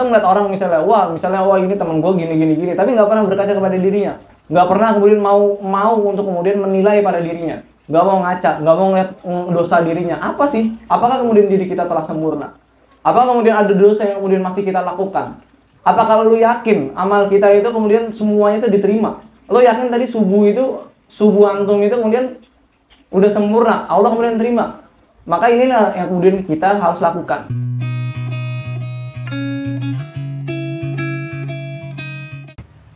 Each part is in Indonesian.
melihat orang misalnya, wah ini teman gue gini, tapi nggak pernah berkaca kepada dirinya, nggak pernah kemudian mau untuk kemudian menilai pada dirinya, nggak mau ngaca, nggak mau ngeliat dosa dirinya. Apa sih? Apakah kemudian diri kita telah sempurna? Apakah kemudian ada dosa yang kemudian masih kita lakukan? Apa kalau lu yakin amal kita itu kemudian semuanya itu diterima? Lu yakin tadi subuh antum itu kemudian udah sempurna, Allah kemudian terima? Maka inilah yang kemudian kita harus lakukan.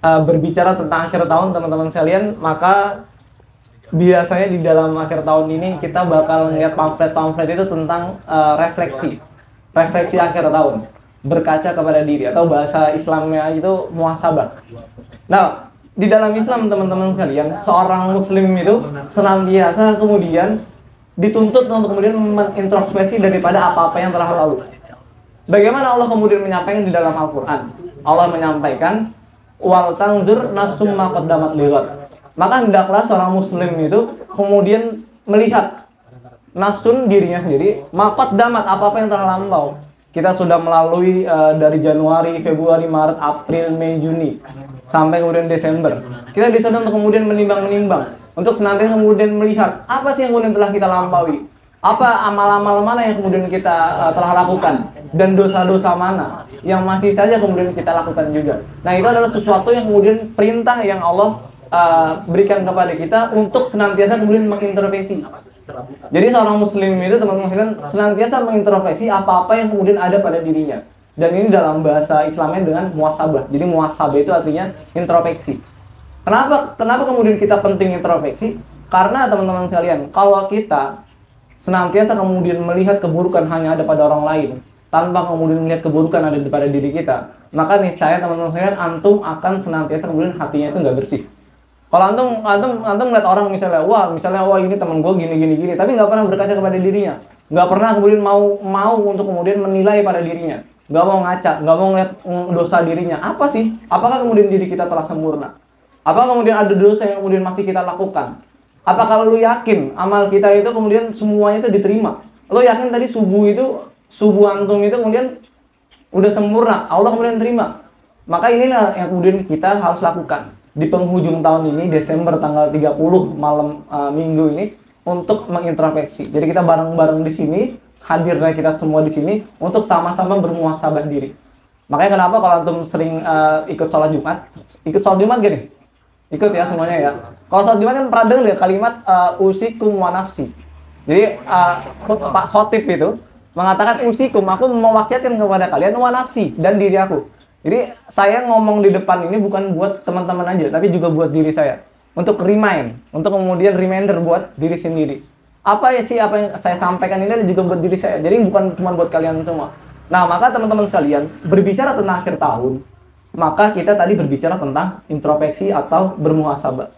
Berbicara tentang akhir tahun teman-teman sekalian, maka biasanya di dalam akhir tahun ini kita bakal ngeliat pamflet-pamflet itu tentang refleksi akhir tahun, berkaca kepada diri, atau bahasa Islamnya itu muhasabah. Nah, di dalam Islam teman-teman sekalian, seorang muslim itu senantiasa kemudian dituntut untuk kemudian mengintrospeksi daripada apa-apa yang telah lalu. Bagaimana Allah kemudian menyampaikan di dalam Al-Quran? Allah menyampaikan, wal tanzur nafsum ma qaddamat lighad. Maka hendaklah seorang muslim itu kemudian melihat nafsun dirinya sendiri, ma qaddamat, apa-apa yang telah lampau. Kita sudah melalui dari Januari, Februari, Maret, April, Mei, Juni sampai kemudian Desember. Kita disuruh untuk kemudian menimbang-menimbang, untuk senantiasa kemudian melihat apa sih yang kemudian telah kita lampaui, apa amal-amal mana yang kemudian kita telah lakukan, dan dosa-dosa mana yang masih saja kemudian kita lakukan juga. Nah, itu adalah sesuatu yang kemudian perintah yang Allah berikan kepada kita untuk senantiasa kemudian mengintrospeksi. Jadi seorang muslim itu teman-teman senantiasa mengintrospeksi apa-apa yang kemudian ada pada dirinya. Dan ini dalam bahasa Islamnya dengan muhasabah. Jadi muhasabah itu artinya introspeksi. Kenapa kemudian kita penting introspeksi? Karena teman-teman sekalian, kalau kita senantiasa kemudian melihat keburukan hanya ada pada orang lain, tanpa kemudian melihat keburukan ada pada diri kita, maka niscaya teman-teman sekalian, antum akan senantiasa kemudian hatinya itu nggak bersih. Kalau antum melihat orang misalnya, wah ini teman gue gini, tapi nggak pernah berkaca kepada dirinya, nggak pernah kemudian mau untuk kemudian menilai pada dirinya, nggak mau ngaca, nggak mau ngeliat dosa dirinya. Apa sih? Apakah kemudian diri kita telah sempurna? Apa kemudian ada dosa yang kemudian masih kita lakukan? Apa kalau lu yakin amal kita itu kemudian semuanya itu diterima? Lu yakin tadi subuh antum itu kemudian udah sempurna, Allah kemudian terima? Maka inilah yang kemudian kita harus lakukan di penghujung tahun ini, Desember tanggal 30 malam minggu ini, untuk mengintrospeksi. Jadi kita bareng-bareng di sini, hadirnya kita semua di sini untuk sama-sama bermuhasabah diri. Makanya kenapa kalau antum sering ikut sholat Jumat gini? Ikut ya semuanya ya. Kalau sholat Jumat kan pernah dengar ya kalimat usikum wa nafsi. Jadi Pak Khotib itu mengatakan usikum, aku mewasiatkan kepada kalian wa nafsi, dan diri aku. Jadi saya ngomong di depan ini bukan buat teman-teman aja, tapi juga buat diri saya. Untuk untuk kemudian reminder buat diri sendiri. Apa yang saya sampaikan ini juga buat diri saya. Jadi bukan cuma buat kalian semua. Nah, maka teman-teman sekalian, berbicara tentang akhir tahun, maka kita tadi berbicara tentang introspeksi atau bermuhasabah.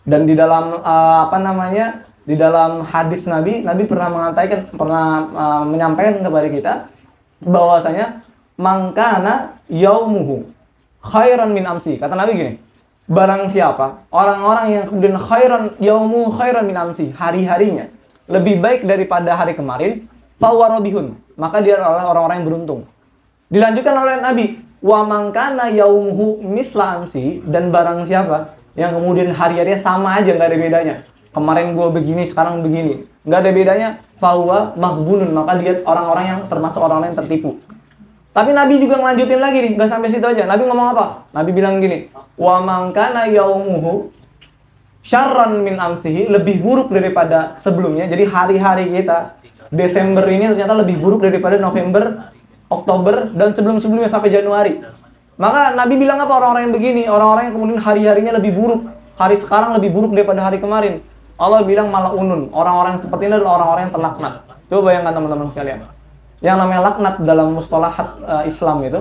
Dan di dalam di dalam hadis Nabi pernah menyampaikan kepada kita bahwasanya mangkana yaumuhu khairan min amsi. Kata Nabi gini, barang siapa orang-orang yang kemudian khairan min amsi, hari-harinya lebih baik daripada hari kemarin, fawarobihun, maka dia adalah orang-orang yang beruntung. Dilanjutkan oleh Nabi, wa mangkana yaumuhu misla amsi, dan barang siapa yang kemudian hari-harinya sama aja, nggak ada bedanya, kemarin gue begini, sekarang begini, nggak ada bedanya, fahuwa mahbunun, maka dia orang-orang yang termasuk orang-orang yang tertipu. Tapi Nabi juga ngelanjutin lagi nih, nggak sampai situ aja. Nabi ngomong apa? Nabi bilang gini, wa mangkana yaumuhu syarran min amsihi, lebih buruk daripada sebelumnya. Jadi hari-hari kita Desember ini ternyata lebih buruk daripada November, Oktober, dan sebelum-sebelumnya sampai Januari. Maka Nabi bilang apa orang-orang yang begini? Orang-orang yang kemudian hari-harinya lebih buruk, hari sekarang lebih buruk daripada hari kemarin. Allah bilang malah unun, orang-orang yang seperti ini adalah orang-orang yang terlaknat. Coba bayangkan teman-teman sekalian. Yang namanya laknat dalam mustalahat Islam itu,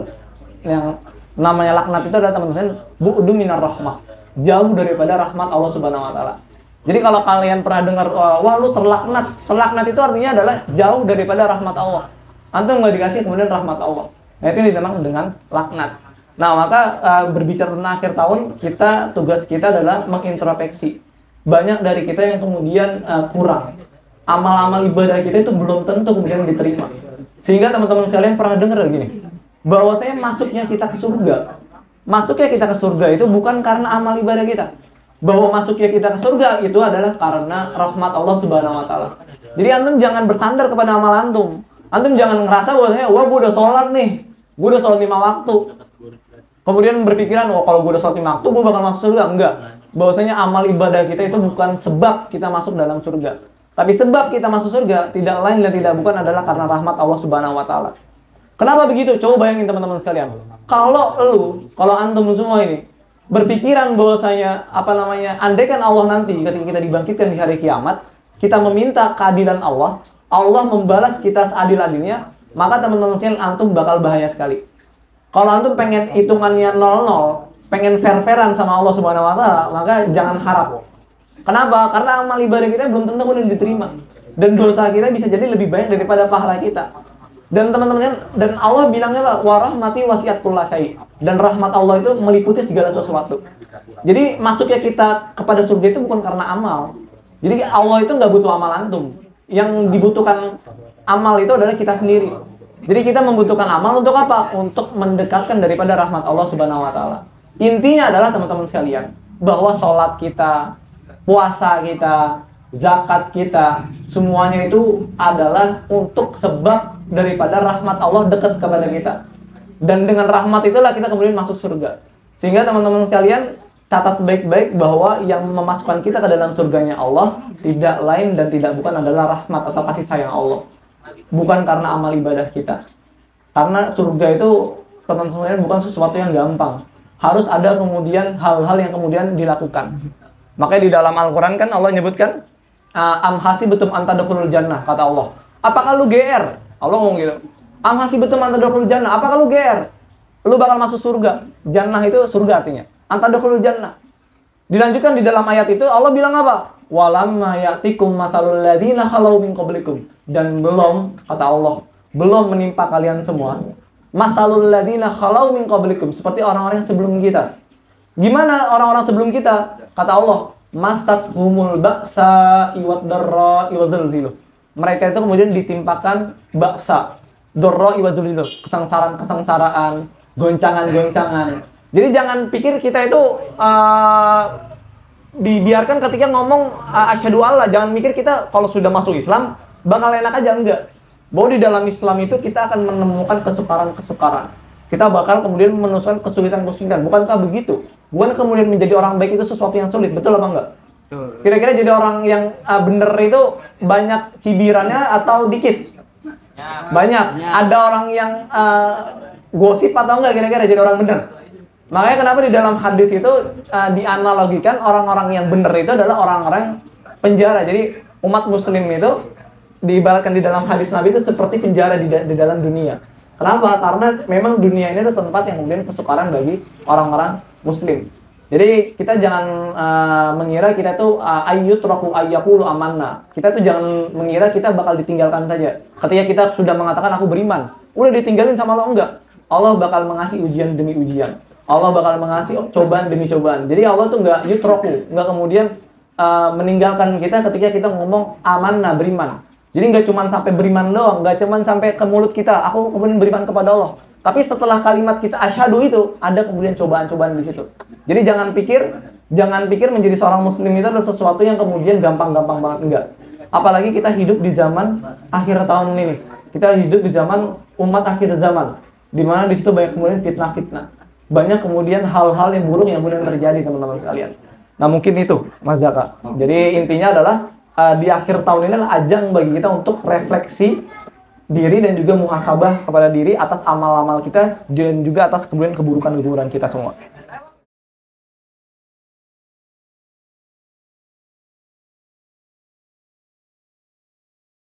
yang namanya laknat itu adalah teman-teman bu'du minar rahmah, jauh daripada rahmat Allah Subhanahu wa taala. Jadi kalau kalian pernah dengar wah lu terlaknat itu artinya adalah jauh daripada rahmat Allah. Antum nggak dikasih kemudian rahmat Allah. Nah, itu dinamakan dengan laknat. Nah, maka berbicara tentang akhir tahun, tugas kita adalah mengintrospeksi. Banyak dari kita yang kemudian kurang. Amal-amal ibadah kita itu belum tentu kemudian diterima. Sehingga teman-teman sekalian pernah dengar gini, bahwasanya masuknya kita ke surga. Masuknya kita ke surga itu bukan karena amal ibadah kita. Bahwa masuknya kita ke surga itu adalah karena rahmat Allah Subhanahu wa taala. Jadi antum jangan bersandar kepada amal antum. Antum jangan ngerasa bahwasanya wah gue udah sholat nih. Gue udah sholat 5 waktu. Kemudian berpikiran, wah kalau gue udah sholat 5 waktu gue bakal masuk surga. Enggak. Bahwasanya amal ibadah kita itu bukan sebab kita masuk dalam surga. Tapi sebab kita masuk surga tidak lain dan tidak bukan adalah karena rahmat Allah Subhanahu wa taala. Kenapa begitu? Coba bayangin teman-teman sekalian. Kalau antum semua ini berpikiran bahwasanya andaikan Allah nanti ketika kita dibangkitkan di hari kiamat, kita meminta keadilan Allah, Allah membalas kita seadil-adilnya, maka teman-teman sekalian antum bakal bahaya sekali. Kalau antum pengen hitungannya 0-0, pengen fair-fairan sama Allah Subhanahu wa taala, maka jangan harap. Kenapa? Karena amal ibadah kita belum tentu udah diterima. Dan dosa kita bisa jadi lebih banyak daripada pahala kita. Dan teman-teman, dan Allah bilangnya lah, warahmati wasiat kulla syai. Dan rahmat Allah itu meliputi segala sesuatu. Jadi masuknya kita kepada surga itu bukan karena amal. Jadi Allah itu nggak butuh amal antum. Yang dibutuhkan amal itu adalah kita sendiri. Jadi kita membutuhkan amal untuk apa? Untuk mendekatkan daripada rahmat Allah Subhanahu wa taala. Intinya adalah teman-teman sekalian, bahwa sholat kita, puasa kita, zakat kita, semuanya itu adalah untuk sebab daripada rahmat Allah dekat kepada kita. Dan dengan rahmat itulah kita kemudian masuk surga. Sehingga teman-teman sekalian, catat baik-baik bahwa yang memasukkan kita ke dalam surganya Allah tidak lain dan tidak bukan adalah rahmat atau kasih sayang Allah. Bukan karena amal ibadah kita. Karena surga itu, teman-teman sekalian, bukan sesuatu yang gampang. Harus ada kemudian hal-hal yang kemudian dilakukan. Makanya di dalam Al-Quran kan Allah nyebutkan, am hasibatum an tadkhulul jannah, kata Allah. Apakah lu GR? Allah ngomong gitu. Am hasibatum an tadkhulul jannah, apakah lu GR? Lu bakal masuk surga. Jannah itu surga artinya. An tadkhulul jannah. Dilanjutkan di dalam ayat itu Allah bilang apa? Walamma ya'tikum matsalul ladzina khalau min qablikum. Dan belum, kata Allah, belum menimpa kalian semua masalul ladzina khalau min qablikum, seperti orang-orang yang sebelum kita. Gimana orang-orang sebelum kita? Kata Allah, masat humul ba'sa iwad darra iwadzalzilu. Mereka itu kemudian ditimpakan baksa, darra iwadzalzilu, kesengsaraan, goncangan-goncangan. Jadi jangan pikir kita itu dibiarkan ketika ngomong asyhadu alla, jangan mikir kita kalau sudah masuk Islam bakal enak aja, enggak. Bahwa di dalam Islam itu kita akan menemukan kesukaran-kesukaran. Kita bakal kemudian menemukan kesulitan-kesulitan. Bukankah begitu? Bukan kemudian menjadi orang baik itu sesuatu yang sulit, betul apa enggak? Kira-kira jadi orang yang bener itu banyak cibirannya atau dikit? Banyak. Ada orang yang gosip atau enggak kira-kira jadi orang bener? Makanya kenapa di dalam hadis itu dianalogikan orang-orang yang bener itu adalah orang-orang penjara. Jadi umat muslim itu diibaratkan di dalam hadis Nabi itu seperti penjara di dalam dunia. Kenapa? Karena memang dunia ini adalah tempat yang kemudian kesukaran bagi orang-orang muslim. Jadi kita jangan mengira kita tuh ayyutraku ayyaqulu amanna. Kita tuh jangan mengira kita bakal ditinggalkan saja. Ketika kita sudah mengatakan aku beriman, udah ditinggalin sama Allah, enggak. Allah bakal mengasih ujian demi ujian. Allah bakal mengasih cobaan demi cobaan. Jadi Allah tuh enggak yutraku, enggak kemudian meninggalkan kita ketika kita ngomong amanna, beriman. Jadi nggak cuma sampai beriman doang, nggak cuma sampai ke mulut kita, aku kemudian beriman kepada Allah. Tapi setelah kalimat kita asyhadu itu, ada kemudian cobaan-cobaan di situ. Jadi jangan pikir menjadi seorang muslim itu adalah sesuatu yang kemudian gampang-gampang banget, enggak. Apalagi kita hidup di zaman akhir tahun ini. Kita hidup di zaman umat akhir zaman, di mana di situ banyak kemudian fitnah-fitnah. Banyak kemudian hal-hal yang buruk yang kemudian terjadi, teman-teman sekalian. Nah, mungkin itu, Mas Zaka. Jadi intinya adalah di akhir tahun ini adalah ajang bagi kita untuk refleksi diri dan juga muhasabah kepada diri atas amal-amal kita dan juga atas kemudian keburukan-keburukan kita semua.